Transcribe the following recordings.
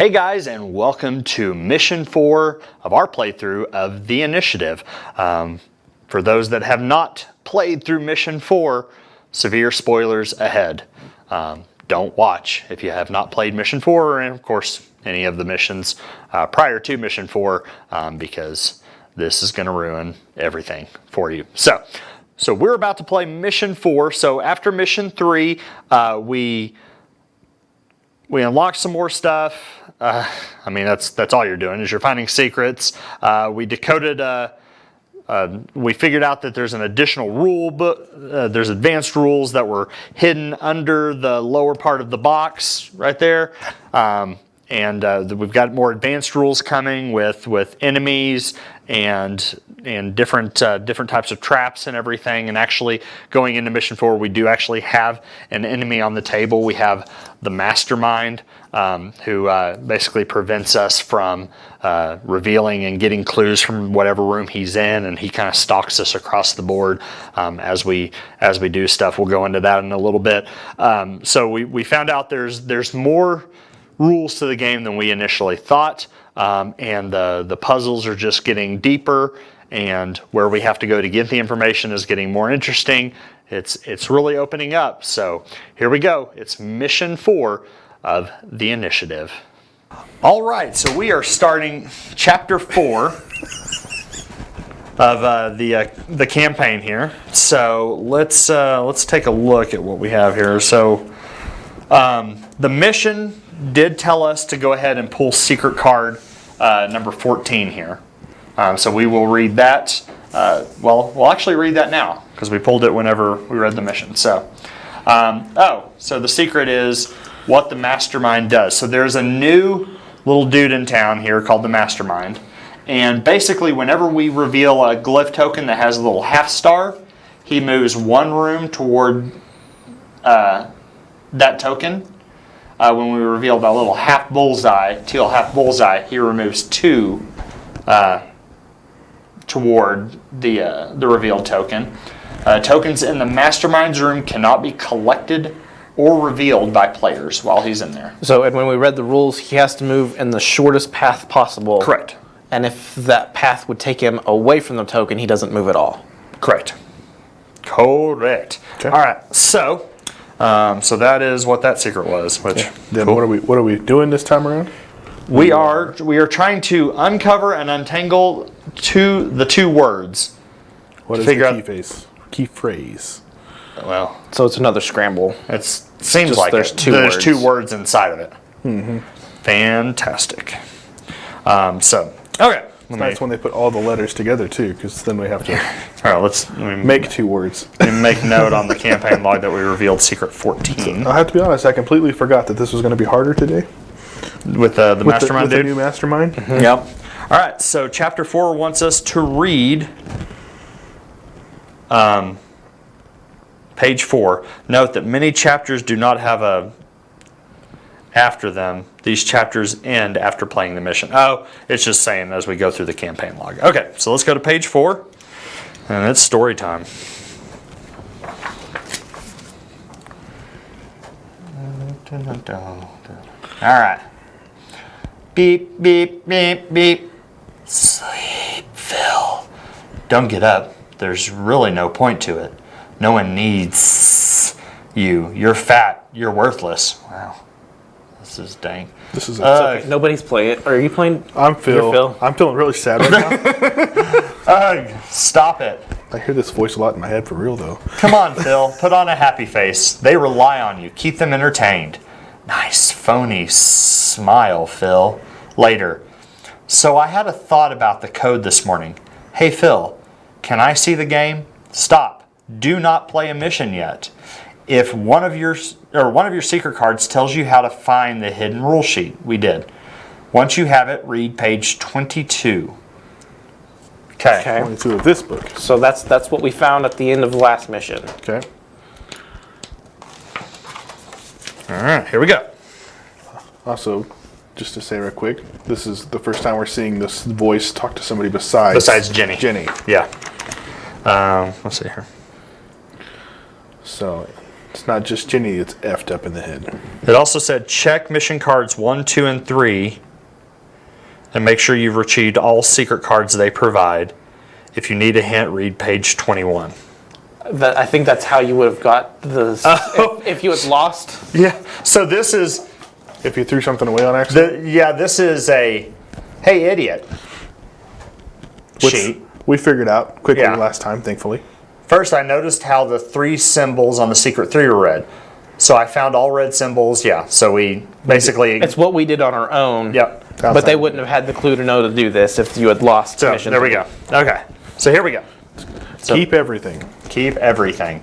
Hey guys, and welcome to Mission 4 of our playthrough of The Initiative. For those that have not played through Mission 4, severe spoilers ahead. Don't watch if you have not played Mission 4, and of course any of the missions prior to Mission 4, because this is going to ruin everything for you. So we're about to play Mission 4. So after Mission 3, we unlocked some more stuff. I mean, that's all you're doing is you're finding secrets. We decoded, we figured out that there's an additional rule book. There's advanced rules that were hidden under the lower part of the box right there. And we've got more advanced rules coming with enemies and different types of traps and everything. And actually, going into Mission 4, we do actually have an enemy on the table. We have the Mastermind, who basically prevents us from revealing and getting clues from whatever room he's in, and he kind of stalks us across the board as we do stuff. We'll go into that in a little bit. So we found out there's more rules to the game than we initially thought, and the puzzles are just getting deeper, and where we have to go to get the information is getting more interesting. It's really opening up. So here we go. It's Mission 4 of The Initiative. All right, so we are starting Chapter 4 of the campaign here. So let's take a look at what we have here. So the mission did tell us to go ahead and pull secret card number 14 here. So we will read that. We'll actually read that now because we pulled it whenever we read the mission. So, so the secret is what the Mastermind does. So there's a new little dude in town here called the Mastermind. And basically whenever we reveal a glyph token that has a little half star, he moves one room toward that token. When we reveal that little half bullseye, teal half bullseye, he removes two toward the revealed token. Tokens in the Mastermind's room cannot be collected or revealed by players while he's in there. So, and when we read the rules, he has to move in the shortest path possible. Correct. And if that path would take him away from the token, he doesn't move at all. Correct. Correct. Okay. All right. So that is what that secret was. Which then cool. What are we doing this time around? We are trying to uncover and untangle the two words. What is the key phrase? Well, so it's another scramble. It seems just like there's two words inside of it. Mm-hmm. Fantastic. Okay. It's nice when they put all the letters together too, because then we have to. All right, let me make two words. Let me make note on the campaign log that we revealed secret 14. I have to be honest, I completely forgot that this was going to be harder today. With the Mastermind dude? The new Mastermind? Mm-hmm. Yep. All right, so Chapter 4 wants us to read page 4. Note that many chapters do not have a after them. These chapters end after playing the mission. Oh, it's just saying as we go through the campaign log. Okay, so let's go to page 4, and it's story time. All right. Beep, beep, beep, beep. Sleep, Phil. Don't get up. There's really no point to it. No one needs you. You're fat. You're worthless. Wow. This is dang. This is okay. Nobody's playing it. Are you playing? I'm Phil. You're Phil. I'm feeling really sad right now. Stop it. I hear this voice a lot in my head for real though. Come on, Phil. Put on a happy face. They rely on you. Keep them entertained. Nice phony smile, Phil. Later. So I had a thought about the code this morning. Hey, Phil, can I see the game? Stop. Do not play a mission yet. If one of your secret cards tells you how to find the hidden rule sheet, we did. Once you have it, read page 22. Okay. 22 of this book. So that's what we found at the end of the last mission. Okay. All right, here we go. Also, just to say real quick, this is the first time we're seeing this voice talk to somebody besides Jenny. Jenny. Yeah. Let's see here. So, It's not just Jenny that's effed up in the head. It also said check mission cards 1, 2, and 3 and make sure you've retrieved all secret cards they provide. If you need a hint, read page 21. I think that's how you would have got the... If you had lost... Yeah, so this is... If you threw something away on accident? This is a, hey, idiot Which sheet. we figured out quickly Yeah. last time, thankfully. First, I noticed how the 3 symbols on the secret 3 were red. So I found all red symbols, yeah. So we basically... It's what we did on our own. Yep. But they wouldn't have had the clue to know to do this if you had lost So mission there we 3. go. Okay, so here we go. So Keep everything. keep everything.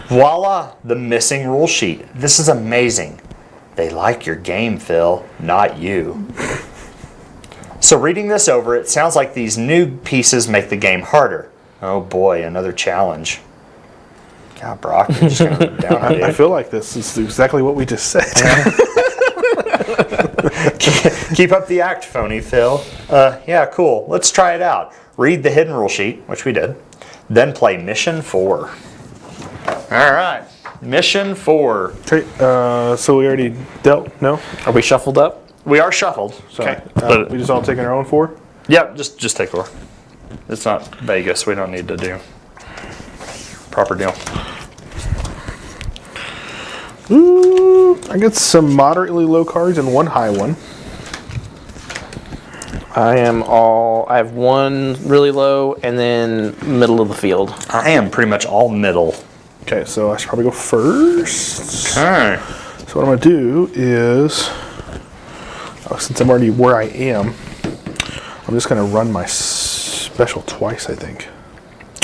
Voila, the missing rule sheet. This is amazing. They like your game, Phil, not you. So reading this over, it sounds like these new pieces make the game harder. Oh boy, another challenge. God, Brock, you're just going to down on I you. feel like this is exactly what we just said. Keep up the act, phony Phil. Yeah, cool. Let's try it out. Read the hidden rule sheet, which we did. Then play mission 4. All right, mission 4. Okay, so we already dealt? No? Are we shuffled up? We are shuffled. Sorry. But- We just all taking our own 4? Yep, just take 4. It's not Vegas. We don't need to do proper deal. Ooh, I got some moderately low cards and one high one. I have one really low and then middle of the field. I am pretty much all middle. Okay, so I should probably go first. Okay. So what I'm going to do is, since I'm already where I am, I'm just going to run my special twice, I think.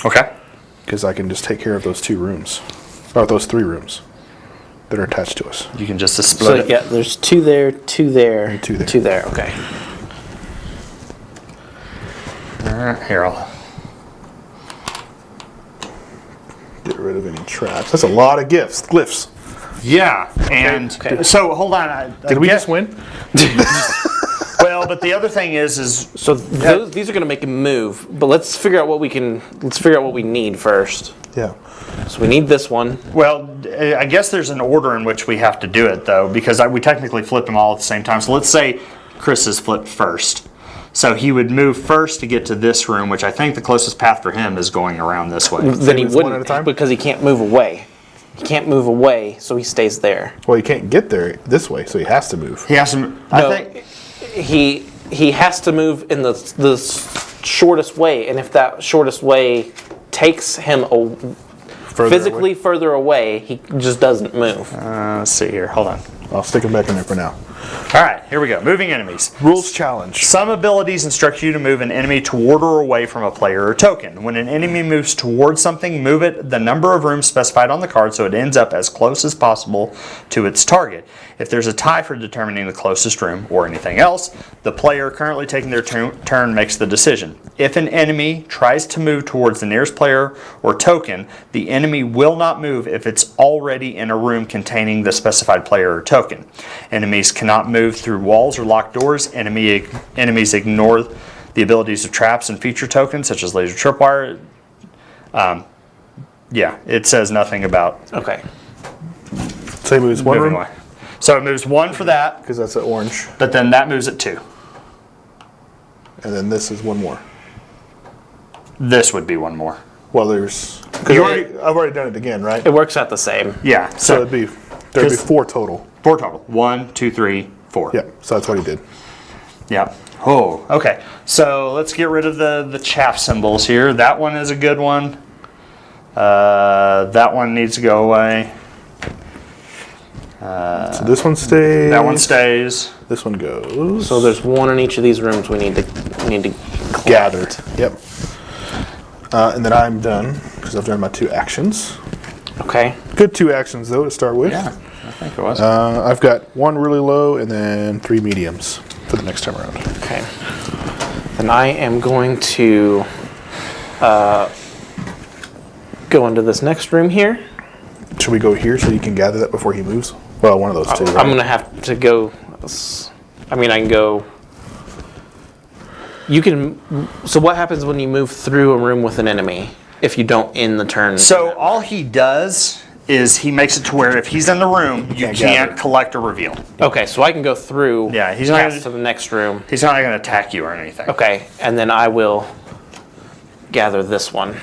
Okay. Because I can just take care of those 2 rooms. Or those 3 rooms that are attached to us. You can just So split it. yeah, there's 2 there, 2 there, And 2 there. 2 there. Okay. Here, I'll... Get rid of any traps. That's a lot of glyphs. Yeah, and Okay. so hold on. Did we just win? Well, but the other thing is So these are going to make him move, but let's figure out what we need first. Yeah. So we need this one. well, I guess there's an order in which we have to do it though, because we technically flip them all at the same time. So let's say Chris is flipped first. So he would move first to get to this room, which I think the closest path for him is going around this way. Then he moves one wouldn't at a time? because he can't move away. He can't move away, so he stays there. Well, you can't get there this way, so he has to move. He has to. I think. He has to move in the shortest way, and if that shortest way takes him physically further away, he just doesn't move. Let's see here. Hold on. I'll stick him back in there for now. All right, here we go. Moving enemies. Rules challenge. Some abilities instruct you to move an enemy toward or away from a player or token. When an enemy moves towards something, move it the number of rooms specified on the card so it ends up as close as possible to its target. If there's a tie for determining the closest room or anything else, the player currently taking their turn makes the decision. If an enemy tries to move towards the nearest player or token, the enemy will not move if it's already in a room containing the specified player or token. Enemies cannot move through walls or locked doors. Enemies ignore the abilities of traps and feature tokens such as laser tripwire. Yeah, it says nothing about Okay. So he moves one moving room, away. So it moves 1 for that, because that's an orange. but then that moves it 2. And then this is 1 more. This would be 1 more. Well, there's... Because I've already done it again, right? It works out the same. Yeah, So so there'd be 4 total. 4 total. 1, 2, 3, 4. Yeah, so that's what he did. Yeah. Oh, okay. So let's get rid of the chaff symbols here. That one is a good one. That one needs to go away. So this one stays. That one stays. This one goes. So there's 1 in each of these rooms we need to gather. Yep. And then I'm done, because I've done my 2 actions. Okay. Good 2 actions, though, to start with. Yeah, I think it was. I've got 1 really low and then 3 mediums for the next time around. Okay. Then I am going to go into this next room here. Should we go here so you can gather that before he moves? Well, one of those 2. Right? I'm going to have to go. I can go. You can. So what happens when you move through a room with an enemy if you don't end the turn? So all he does is he makes it to where if he's in the room, you Can't can't gather. collect or reveal. Okay, so I can go through. Yeah, he's not past gonna- to the next room. He's not going to attack you or anything. Okay, and then I will gather this one.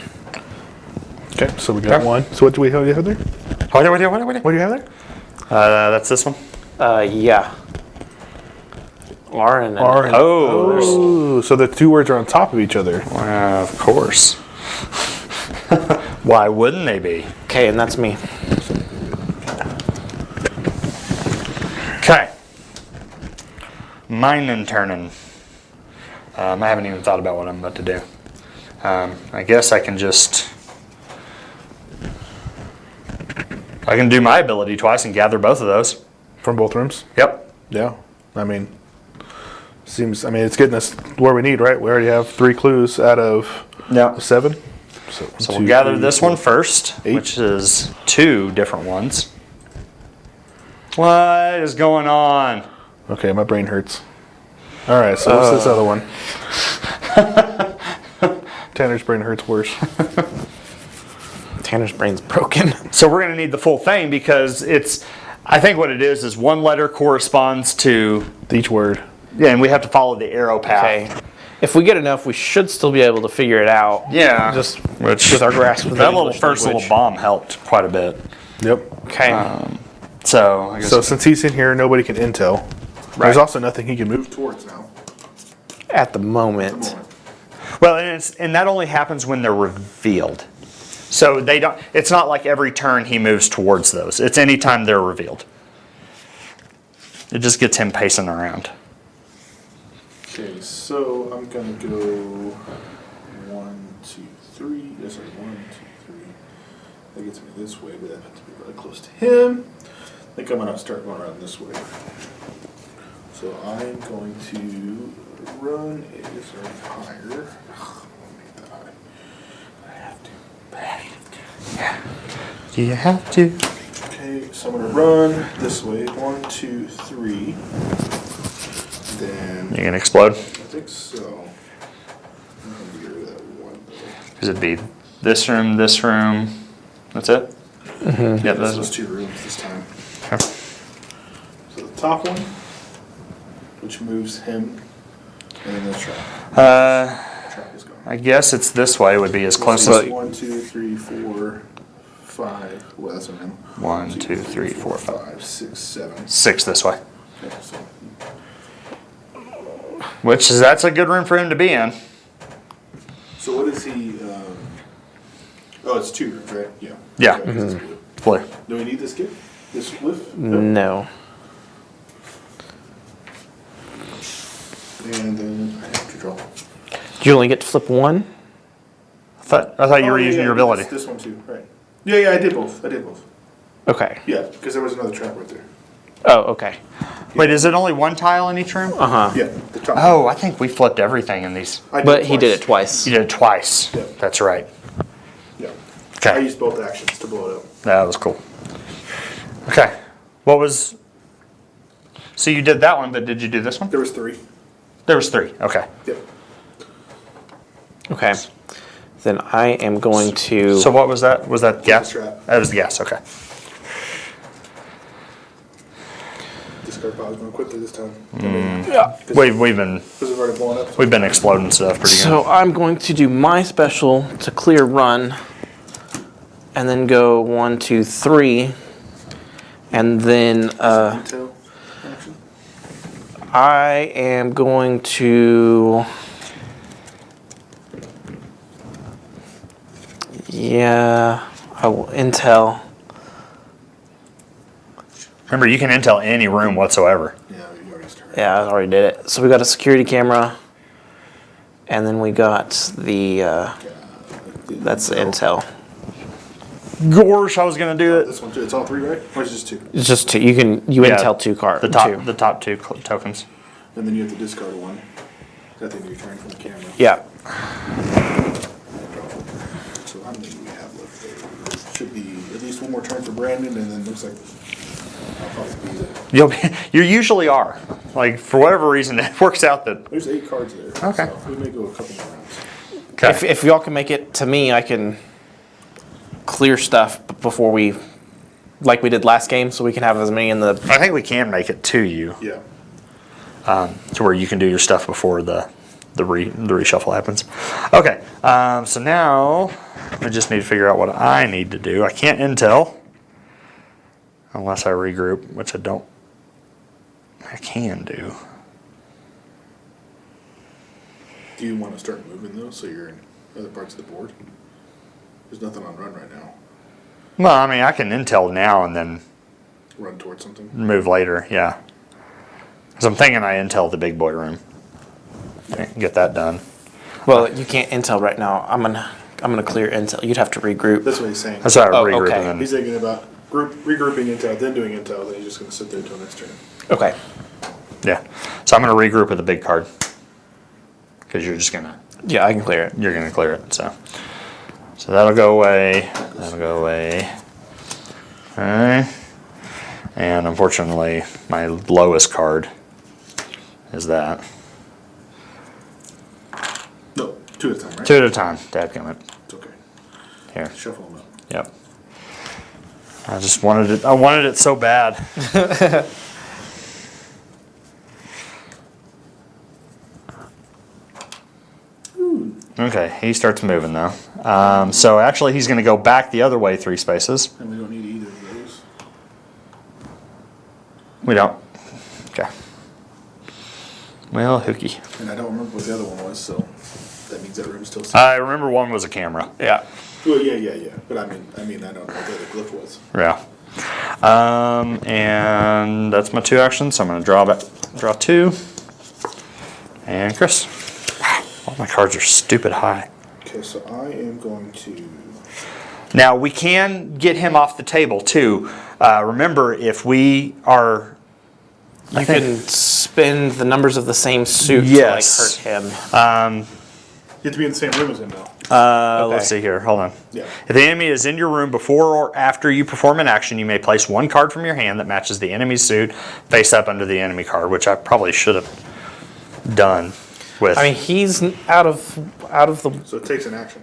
Okay, so we got Okay. one. So what do we have there? What do you What do you have there? That's this one. Yeah. R and an R N. and oh, so the two words are on top of each other. Of course. Why wouldn't they be? Okay, and that's me. Okay. Mine and turning. I haven't even thought about what I'm about to do. I guess I can just... I can do my ability twice and gather both of those. From both rooms? Yep. Yeah. I mean, it's getting us where we need, right? We already have 3 clues out of Yep. 7. So we'll gather this one first, 8. which is 2 different ones. What is going on? Okay, my brain hurts. All right, so what's this other one? Tanner's brain hurts worse. Tanner's brain's broken. So we're going to need the full thing because I think what it is one letter corresponds to, Each word. yeah, and we have to follow the arrow path. Okay. If we get enough, we should still be able to figure it out. Yeah. Just Which, with our grasp of the that little English first language. little bomb helped quite a bit. Yep. Okay. So I guess So since he's in here, nobody can intel. There's also nothing he can move towards now. At the moment. well, and that only happens when they're revealed. So they don't. It's not like every turn he moves towards those. It's anytime they're revealed. It just gets him pacing around. Okay, so I'm gonna go 1, 2, 3. Yes, sorry, 1, 2, 3. That gets me this way, but that has to be really close to him. I think I'm gonna start going around this way. So I'm going to run a higher. I have to. Do you have to? Okay, so I'm gonna run this way. 1, 2, 3. Then You can explode. I think so. I'm gonna get rid of that one though. Because it'd be this room, this room. That's it? Mm-hmm. Yeah, This those was 2 rooms this time. Okay. So the top one, which moves him, and then the trap. The trap is gone. I guess it's this way would be as close This as... is 1, 2, 3, 4, 5. Well, that's on him. 1, 2, 3, 4, 5. 6, 7. 6 this way. Okay, so That's a good room for him to be in. so what is he? Oh, it's 2 rooms, right? Yeah. Yeah. Okay, 'cause it's blue. Blue. Do we need this gift? This lift? No. And then I have to draw. Do you only get to flip one? I thought you were Oh, yeah, using yeah, your ability. This one too, right? Yeah, I did both. Okay. Yeah, because there was another trap right there. Oh, okay. Wait, is it only one tile in each room? Uh-huh. Yeah, the top. Oh, I think we flipped everything in these. I But he did it twice. You did it twice. Yeah. That's right. Yeah. Okay. I used both actions to blow it up. That was cool. Okay. What was... So you did that one, but did you do this one? There was 3. There was 3. Okay. Yep. Okay. Then I am going to... So what was that? Was that gas? trap. That was the gas, okay. Discard pile is going quicker this time. Yeah. We've been Because it's already blown up. We've been exploding stuff pretty So good. I'm going to do my special to clear run, and then go 1, 2, 3, and then Detail action. I am going to... Yeah, I will intel. Remember, you can intel any room whatsoever. Yeah, you already started. Yeah, I already did it. So we got a security camera, and then we got the, that's the intel. Gosh, I was gonna do it. This one too. It's all 3, right? Or is it just 2? It's just two. You Yeah, intel two cards. The top two tokens. And then you have to discard 1. That thing you're trying from the camera. Yeah. So how many do we have left there? Should be at least 1 more turn for Brandon, and then looks like I'll probably be the... You usually are. Like, for whatever reason, it works out that... There's 8 cards there. Okay. So we may go a couple more rounds. Okay. If y'all can make it to me, I can clear stuff before we like we did last game, so we can have as many in the. I think we can make it to you. Yeah. To where you can do your stuff before the reshuffle happens. Okay, so now I just need to figure out what I need to do. I can't intel unless I regroup, which I can do. Do you want to start moving though, so you're in other parts of the board? There's nothing on run right now. Well, I mean, I can intel now and then Run towards something. move later, yeah. Because I'm thinking I intel the big boy room. Get that done. Well, you can't intel right now. I'm gonna clear intel. You'd have to regroup. That's what he's saying. That's why I Oh, regroup okay. and then. He's thinking about regrouping intel, then doing intel, then he's just going to sit there until next turn. Okay. Yeah. So I'm going to regroup with a big card. Because you're just going to. Yeah, I can clear it. You're going to clear it. So that'll go away. That'll go away. Okay. And unfortunately, my lowest card is that. No, 2 at a time, right? 2 at a time. Dadgummit. It's okay. Here. Shuffle them up. Yep. I just wanted it. I wanted it so bad. Okay, he starts moving though. So actually, he's going to go back the other way 3 spaces. And we don't need either of those. We don't. Okay. Well, hooky. And I don't remember what the other one was, so that means that room's still. I remember one was a camera. Yeah. Well, yeah. But I mean, I don't know what the other glyph was. Yeah. And that's my 2 actions. So I'm going to draw 2. And Chris. All my cards are stupid high. Okay, so I am going to. Now we can get him off the table too. Remember, if we are, You can spend the numbers of the same suit Yes. to like hurt him. You have to be in the same room as him now. Let's see here. Hold on. Yeah. If the enemy is in your room before or after you perform an action, you may place 1 card from your hand that matches the enemy's suit face up under the enemy card, which I probably should have done. With. I mean, he's out of the. So it takes an action.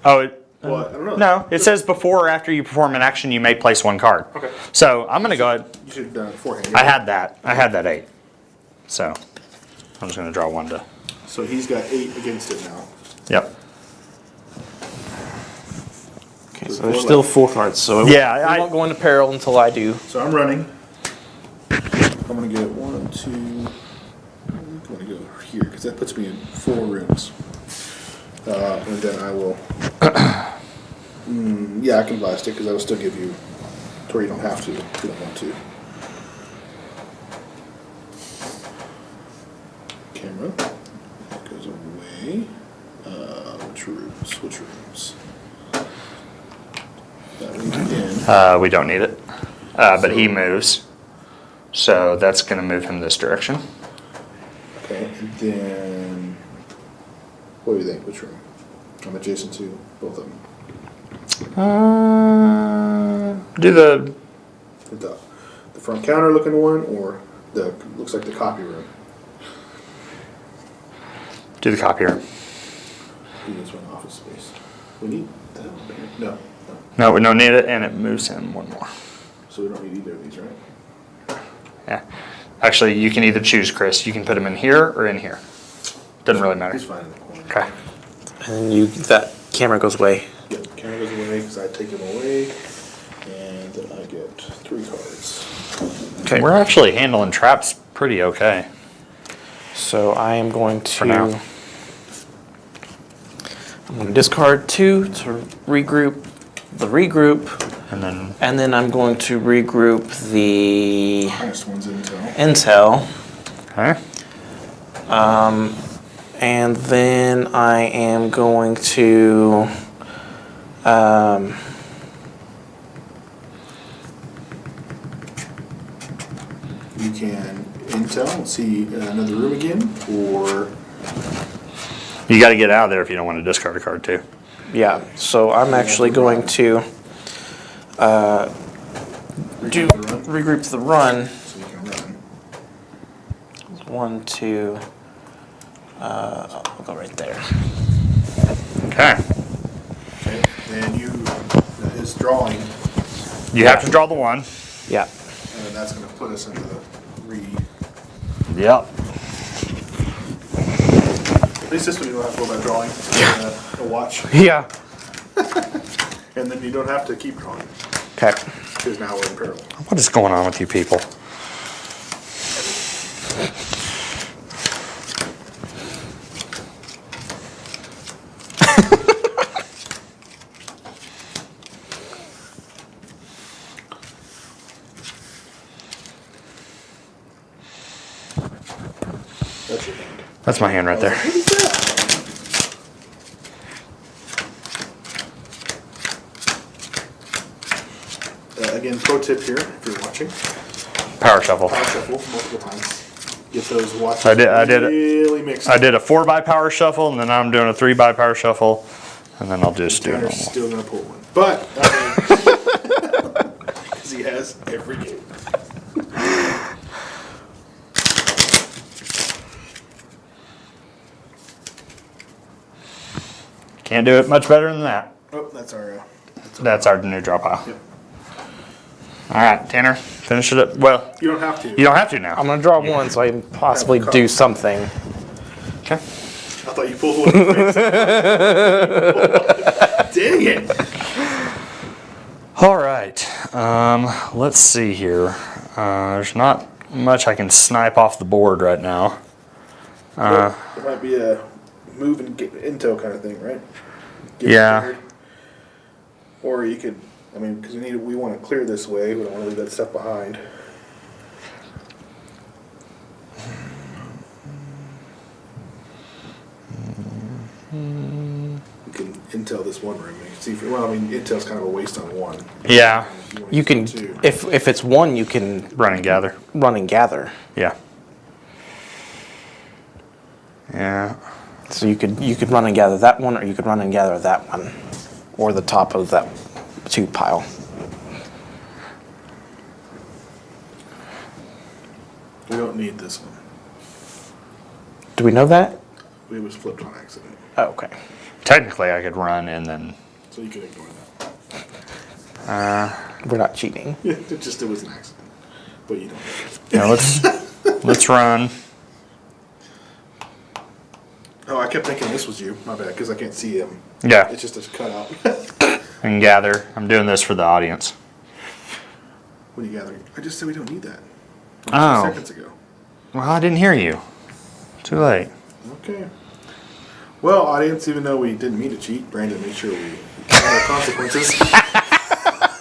Oh. Well, I don't know. No, it says before or after you perform an action, you may place 1 card. Okay. So I'm going to go ahead. You should have done it beforehand. I had that. I had that 8. So I'm just going to draw 1 to. So he's got 8 against it now. Yep. Okay, so there's still 4 cards. So we won't go into peril until I do. So I'm running. I'm going to get 1, 2. I'm going to go here because that puts me in 4 rooms. And then I will. Yeah, I can blast it because I will still give you to where you don't have to if you don't want to. Camera. That goes away. Which rooms? That room's in. We don't need it. But he moves. So that's going to move him this direction. Okay, and then. What do you think? Which room? I'm adjacent to both of them. Do the. The front counter looking one, or the looks like the copy room. Do the copier. He needs one office space. We need that one here. No. No, we don't need it, and it moves him 1 more. So we don't need either of these, right? Yeah. Actually, you can either choose, Chris. You can put him in here or in here. Doesn't really matter. He's fine in the corner. Okay. And that camera goes away. Yep, camera goes away because I take him away, and then I get 3 cards. Okay. We're actually handling traps pretty okay. So I am going to. For now. I'm going to discard 2 to regroup the regroup, And then. I'm going to regroup the Highest one's intel. intel, Okay. and then I am going to. You can intel and see another room again, or You got to get out of there if you don't want to discard a card too. Yeah, so I'm actually going to regroup the run. so you can run. 1, 2. I'll go right there. Okay. Okay, and his drawing. You have to draw the 1. Yeah. And then that's going to put us into the read. Yep. At least this one you don't have to go by drawing. A watch. Yeah. And then you don't have to keep drawing. Okay. Because now we're in parallel. What is going on with you people? That's your hand. That's my hand right there. What is that? Again, pro tip here, if you're watching. Power shuffle. Power shuffle multiple times. Get those watches I did really mixed. I did a 4x power shuffle, and then I'm doing a 3x power shuffle, and then I'll just do Tanner's normal. still going to pull one. But, because he has every game. Can't do it much better than that. Oh, that's our That's our new draw pile. Yep. All right, Tanner, finish it up. Well, You don't have to. you don't have to now. I'm gonna draw 1 so I can possibly do something. Okay. I thought you pulled one. Dang it. All right. Let's see here. There's not much I can snipe off the board right now. It might be a move and get intel kind of thing, right? Get Yeah. triggered. Or you could, I mean, because we want to clear this way. We don't want to leave that stuff behind. We can intel this one room. You can see, well, I mean, intel's kind of a waste on 1. Yeah. You can, Two. if it's 1, you can Run and gather. run and gather. Yeah. Yeah. So you could run and gather that one, or you could run and gather that one, or the top of that 2 pile. We don't need this one. Do we know that? It was flipped on accident. Oh, okay. Technically, I could run and then. So you can ignore that. We're not cheating. it was an accident. But you don't know. Yeah, let's run. Oh, I kept thinking this was you. My bad, because I can't see him. Yeah. It's just a cutout. And gather. I'm doing this for the audience. What are you gathering? I just said we don't need that. Oh. 2 seconds ago. Well, I didn't hear you. Too late. Okay. Well, audience, even though we didn't mean to cheat, Brandon made sure we had our consequences.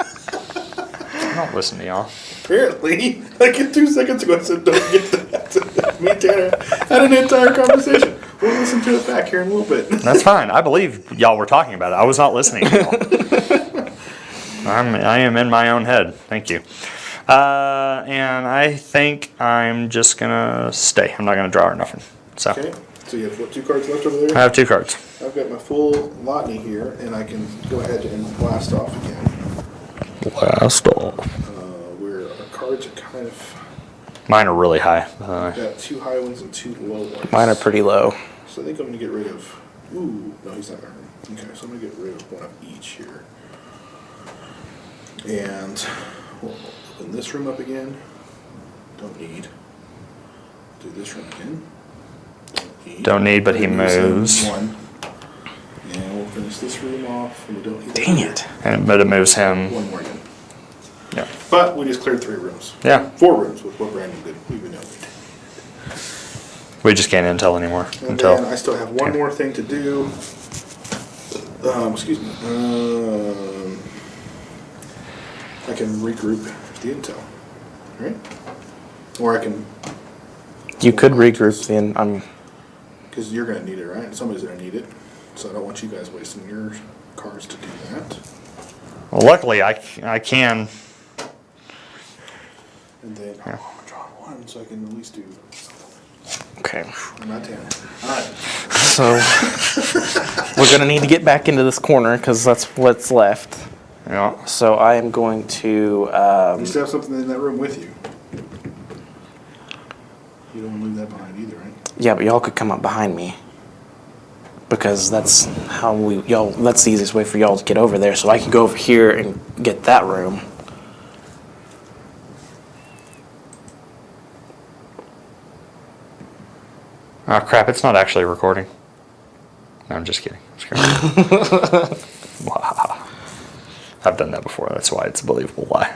I don't listen to y'all. Apparently, like 2 seconds ago, I said don't get that. Me and Tanner had an entire conversation. We'll listen to it back here in a little bit. That's fine. I believe y'all were talking about it. I was not listening to y'all. I am in my own head. Thank you. And I think I'm just gonna stay. I'm not gonna draw or nothing. So Okay. So you have what, 2 cards left over I there? have 2 cards. I've got my full Lotney here, and I can go ahead and blast off again. Blast off. Where our cards are kind of Mine are really high. got 2 high ones and 2 low ones. Mine are pretty low. So I think I'm gonna get rid of. Ooh, no, he's not gonna hurt. Okay, so I'm gonna get rid of 1 of each here. And we'll open this room up again. Don't need. Do this room again. Don't need, but he Him moves. 1. And we'll finish this room off. And we don't need Dang it. But it moves him. 1 more again. Yeah. But we just cleared 3 rooms. Yeah. 4 rooms with what Brandon did. Even though we did. We just can't intel anymore. And then I still have one more thing to do. Excuse me. I can regroup the intel, right? Or I can, You could regroup in. because you're going to need it, right? Somebody's going to need it. So I don't want you guys wasting your cards to do that. Well, luckily I can. And then I'm going to draw 1 so I can at least do something. Okay. I'm not 10. Alright. So we're gonna need to get back into this corner because that's what's left. Yeah. So I am going to. You still have something in that room with you. You don't want to leave that behind either, right? Yeah, but y'all could come up behind me because that's how that's the easiest way for y'all to get over there. So I can go over here and get that room. Oh crap, it's not actually recording. No, I'm just kidding. Wow. I've done that before, that's why it's a believable lie.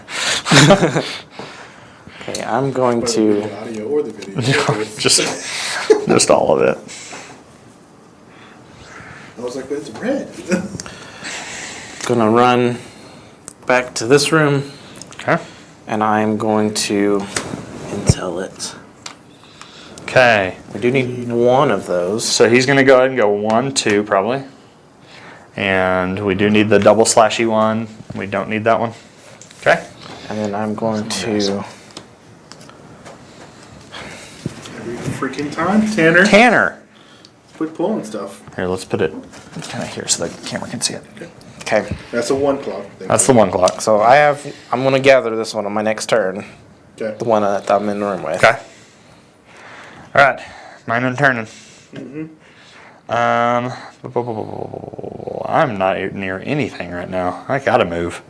Okay, I'm going Whether to... the audio or the video. just all of it. I was like, but it's red. Gonna run back to this room, Okay. and I'm going to intel it. Okay. We do need one of those. So he's going to go ahead and go 1, 2 probably. And we do need the double slashy one. We don't need that one. Okay. And then I'm going to... Every freaking time, Tanner. Tanner. Quit pulling stuff. Here, let's put it kind of here so the camera can see it. Okay. That's a 1 clock. That's the 1 clock. So I'm going to gather this one on my next turn. Okay. The one that I'm in the room with. Okay. All right. Mine and turning. I'm not near anything right now. I gotta move.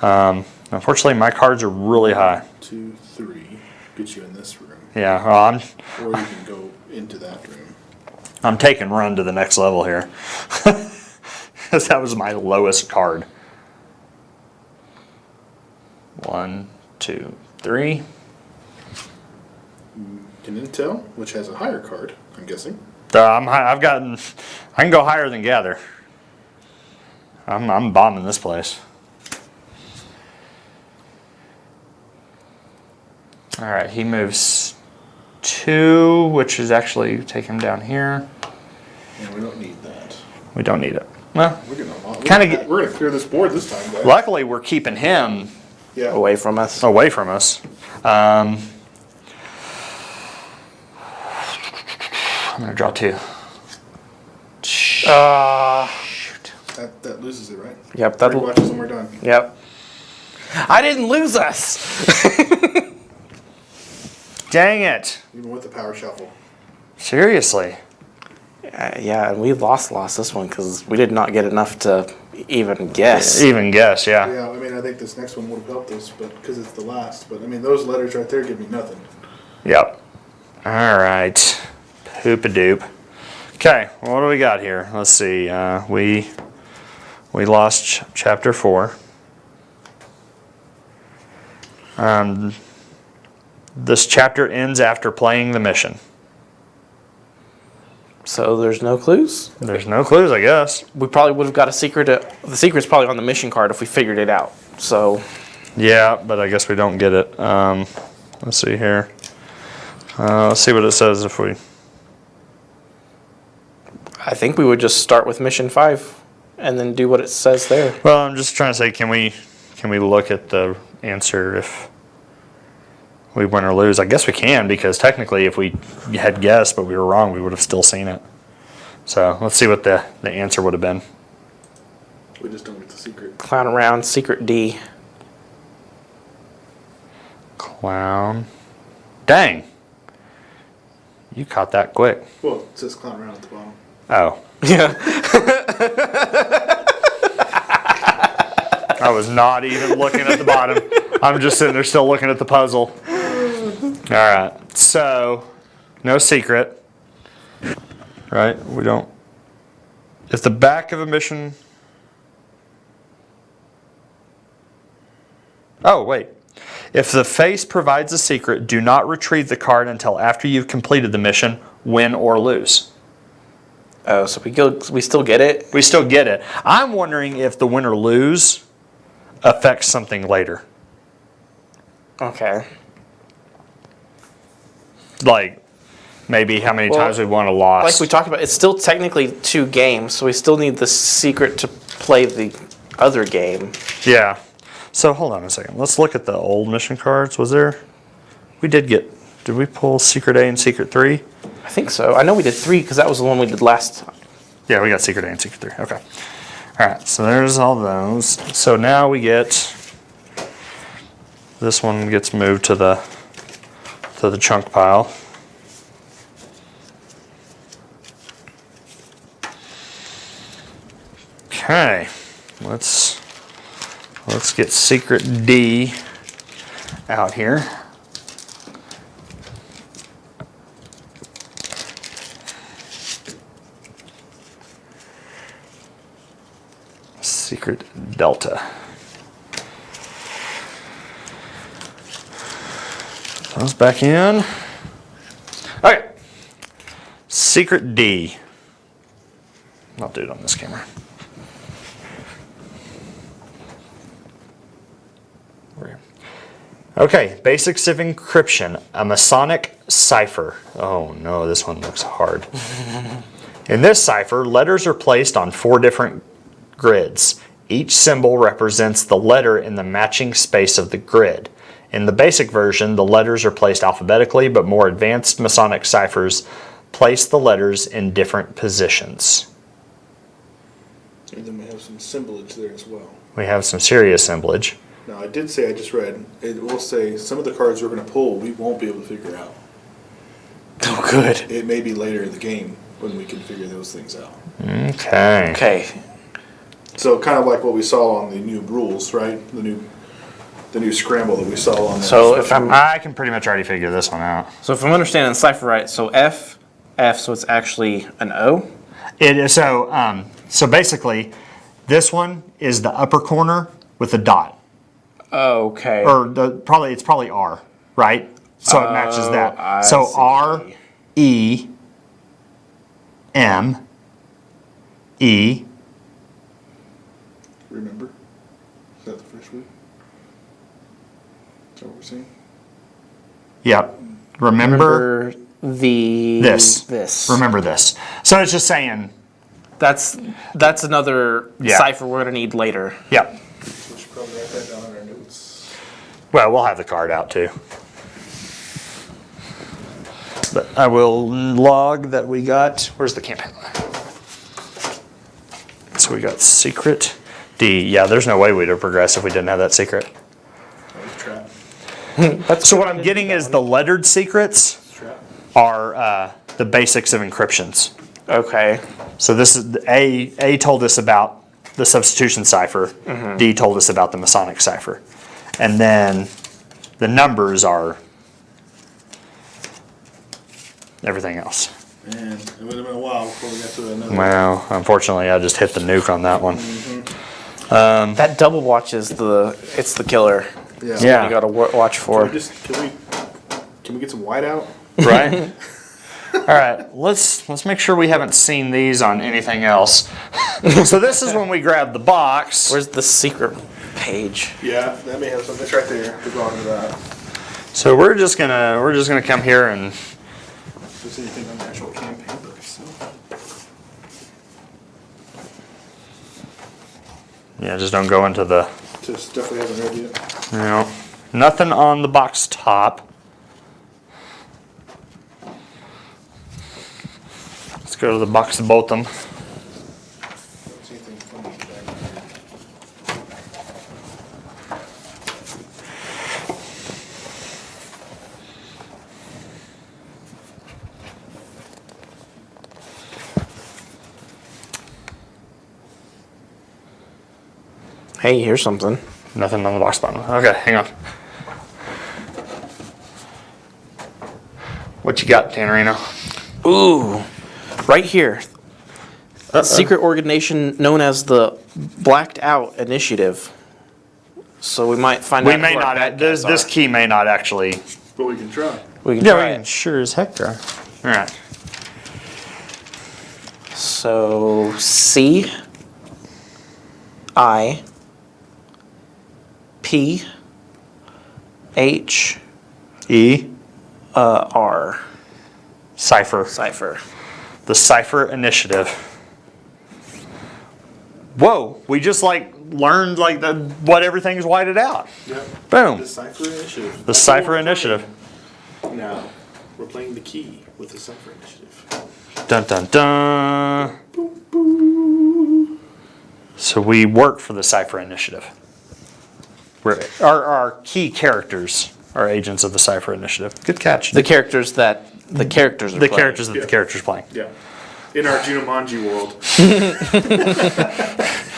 Unfortunately, my cards are really high. 1, 2, 3. Get you in this room. Yeah, well, Or you can go into that room. I'm taking run to the next level here. Because that was my lowest card. 1, 2, 3. An Intel, which has a higher card, I'm guessing. I can go higher than gather. I'm bombing this place. All right, he moves 2, which is actually take him down here. And we don't need that. We don't need it. Well, We're gonna clear this board this time, guys. luckily we're keeping him Yeah. Away from us. away from us. I'm gonna draw 2. Shoot. That loses it, right? Yep. Three watches and we're done. Yep. I didn't lose us. Dang it! Even with the power shuffle. Seriously. Yeah, and we lost this one because we did not get enough to even guess. Even guess, yeah. Yeah, I mean, I think this next one would have helped us, but because it's the last. But I mean, those letters right there give me nothing. Yep. All right. Poop-a-doop. Okay, well, what do we got here? Let's see. We lost chapter 4. This chapter ends after playing the mission. So there's no clues? There's no clues, I guess. We probably would have got a secret. The secret's probably on the mission card if we figured it out. So Yeah, but I guess we don't get it. Let's see here. Let's see what it says if we... I think we would just start with mission 5 and then do what it says there. Well, I'm just trying to say, can we look at the answer if we win or lose? I guess we can, because technically if we had guessed but we were wrong, we would have still seen it. So let's see what the answer would have been. We just don't get the secret. Clown around, secret D. Clown. Dang. You caught that quick. Well, it says clown around at the bottom. Oh. Yeah. I was not even looking at the bottom. I'm just sitting there still looking at the puzzle. All right. So, no secret. Right? We don't. If the back of a mission. Oh, wait. If the face provides a secret, do not retrieve the card until after you've completed the mission, win or lose. Oh, so we still get it? We still get it. I'm wondering if the win or lose affects something later. Okay. Like, maybe how many times we won or Like lost. we talked about, it's still technically 2 games, so we still need the secret to play the other game. Yeah. So hold on a second. Let's look at the old mission cards. Was there? Did we pull Secret A and Secret 3? I think so. I know we did 3 because that was the one we did last time. Yeah, we got Secret A and Secret 3. Okay. All right. So there's all those. So now we get this one gets moved to the chunk pile. Okay. Let's get Secret D out here. Secret Delta. Those back in. Okay. Secret D. I'll do it on this camera. Okay, basics of encryption. A Masonic cipher. Oh no, this one looks hard. In this cipher, letters are placed on 4 different grids. Each symbol represents the letter in the matching space of the grid. In the basic version, the letters are placed alphabetically, but more advanced Masonic ciphers place the letters in different positions. And then we have some symbolage there as well. We have some serious assemblage. Now, I did say, I just read, it will say some of the cards we're going to pull, we won't be able to figure out. Oh, good. It may be later in the game when we can figure those things out. Okay. Okay. So kind of like what we saw on the new rules, right? The new scramble that we saw on. So if I can pretty much already figure this one out. So if I'm understanding the cipher right, so F, so it's actually an O? It is so basically, this one is the upper corner with a dot. Oh, okay. Or it's probably R, right? So it matches that. I So see. R, E, M, E. Remember? Is that the first word? Is that what we're saying? Yep. Remember this. Remember this. So it's just saying. That's another cipher we're gonna need later. Yep. We should probably write that down in our notes. Well, we'll have the card out too. But I will log that we got. Where's the campaign? So we got secret D. Yeah, there's no way we'd have progressed if we didn't have that secret. Trap. So what I'm getting is the lettered secrets Trap. are the basics of encryptions. Okay. So this is A told us about the substitution cipher. D told us about the Masonic cipher, and then the numbers are everything else. Man, it would have been a while before we got to another. Well, unfortunately, I just hit the nuke on that one. That double watch is it's the killer. Yeah. Yeah. You gotta watch for. Can we get some white out? Right. All right. Let's make sure we haven't seen these on anything else. So this is when we grab the box. Where's the secret page? Yeah, that may have something. It's right there. We're going to that. So we're just gonna come here and. If there's anything on the actual campaign book itself. Yeah, just don't go into the. Just stuff we haven't read yet. No, nothing on the box top. Let's go to the box bottom. Don't see anything funny back here. Hey, here's something. Nothing on the box bottom. Okay, hang on. What you got, Tannerino? Ooh, right here. Secret organization known as the Blacked Out Initiative. So we might find out. We may who our not. bad guys This are. key may not actually. But we can try. We can Yeah, try we can it. sure as heck try. All right. So C I P H E. R Cipher. cipher. The Cipher Initiative. Whoa! We just learned what everything's whited out. Yep. Boom. The Cipher Initiative. The That's Cipher what we're Initiative. playing. Now, we're playing the key with the Cipher Initiative. Dun dun dun. So we work for the Cipher Initiative. Our key characters are agents of the Cipher Initiative. Good catch. The characters that the characters are The playing. characters that the characters playing. Yeah. In our Jumanji world.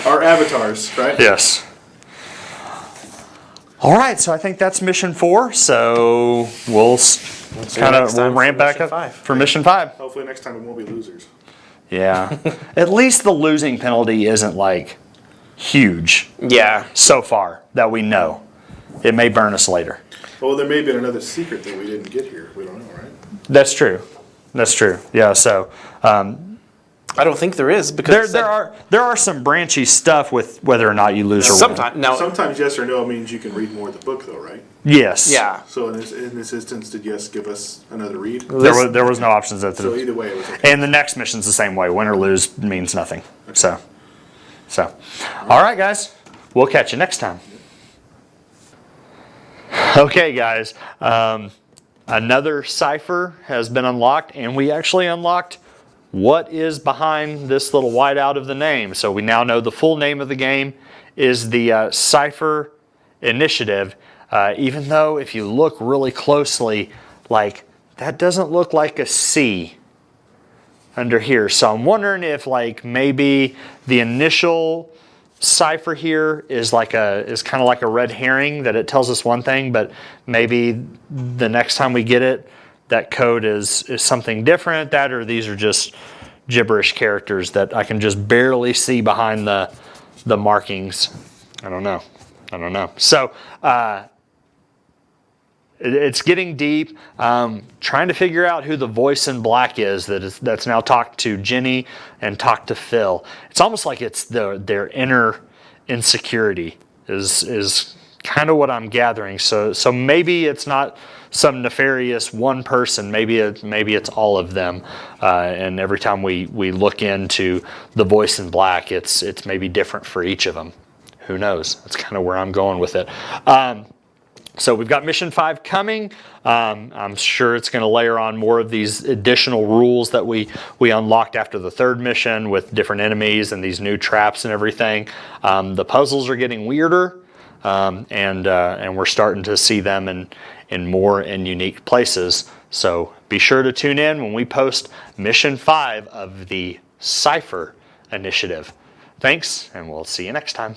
Our avatars, right? Yes. All right, so I think that's mission 4. So we'll ramp back mission up 5. for mission 5. Hopefully next time we won't be losers. Yeah. At least the losing penalty isn't huge Yeah. so far that we know. It may burn us later. Well, there may have been another secret that we didn't get here. We don't know, right? That's true. That's true. Yeah. So I don't think there is because there are some branchy stuff with whether or not you lose or win. Sometimes yes or no means you can read more of the book, though, right? Yes. Yeah. So in this instance, did yes give us another read? There was no options at the. So either way, it was okay. And the next mission's the same way. Win or lose means nothing. So, all right, guys. We'll catch you next time. Okay, guys. Another cipher has been unlocked, and we actually unlocked what is behind this little whiteout of the name. So we now know the full name of the game is the Cipher Initiative, even though if you look really closely, like that doesn't look like a C under here. So I'm wondering if like maybe the initial cipher here is kind of like a red herring, that it tells us one thing, but maybe the next time we get it, that code is something different. That, or these are just gibberish characters that I can just barely see behind the markings. I don't know. So it's getting deep. Trying to figure out who the voice in black is that's now talked to Jenny and talked to Phil. It's almost like it's their inner insecurity is kind of what I'm gathering. So maybe it's not some nefarious one person. Maybe it's all of them. And every time we look into the voice in black, it's maybe different for each of them. Who knows? That's kind of where I'm going with it. So we've got Mission 5 coming. I'm sure it's going to layer on more of these additional rules that we unlocked after the third mission with different enemies and these new traps and everything. The puzzles are getting weirder, and we're starting to see them in more and unique places. So be sure to tune in when we post Mission 5 of the Cipher Initiative. Thanks, and we'll see you next time.